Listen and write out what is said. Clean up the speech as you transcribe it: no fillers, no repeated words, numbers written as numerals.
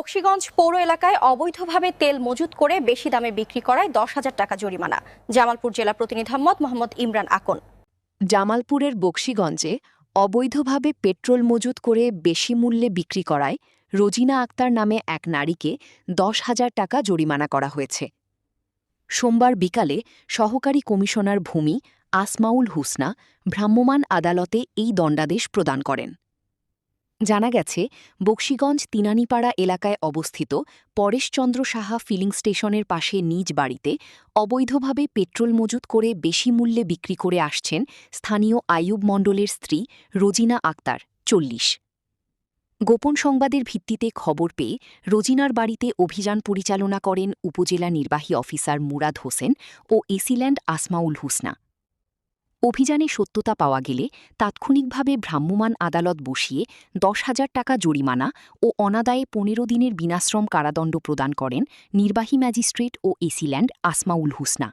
বকশীগঞ্জ পৌর এলাকায় অবৈধভাবে তেল মজুত করে বেশি দামে বিক্রি করায় 10,000 টাকা জরিমানা। জামালপুর জেলা প্রতিনিধি মোহাম্মদ ইমরান আকন। জামালপুরের বকশীগঞ্জে অবৈধভাবে পেট্রোল মজুত করে বেশি মূল্যে বিক্রি করায় রোজিনা আক্তার নামে এক নারীকে 10,000 টাকা জরিমানা করা হয়েছে। সোমবার বিকালে সহকারী কমিশনার ভূমি আসমাউল হুসনা ভ্রাম্যমাণ আদালতে এই দণ্ডাদেশ প্রদান করেন। জানা গেছে, বকশীগঞ্জ তিনানীপাড়া এলাকায় অবস্থিত পরেশচন্দ্র সাহা ফিলিং স্টেশনের পাশে নিজ বাড়িতে অবৈধভাবে পেট্রোল মজুত করে বেশি মূল্যে বিক্রি করে আসছেন স্থানীয় আইয়ুব মণ্ডলের স্ত্রী রোজিনা আক্তার, 40। গোপন সংবাদের ভিত্তিতে খবর পেয়ে রোজিনার বাড়িতে অভিযান পরিচালনা করেন উপজেলা নির্বাহী অফিসার মুরাদ হোসেন ও এসিল্যান্ড আসমাউল হুসনা। অভিযানে সত্যতা পাওয়া গেলে তাৎক্ষণিকভাবে ভ্রাম্যমাণ আদালত বসিয়ে 10,000 টাকা জরিমানা ও অনাদায়ে 15 দিনের বিনাশ্রম কারাদণ্ড প্রদান করেন নির্বাহী ম্যাজিস্ট্রেট ও এসিল্যান্ড আসমাউল হুসনা।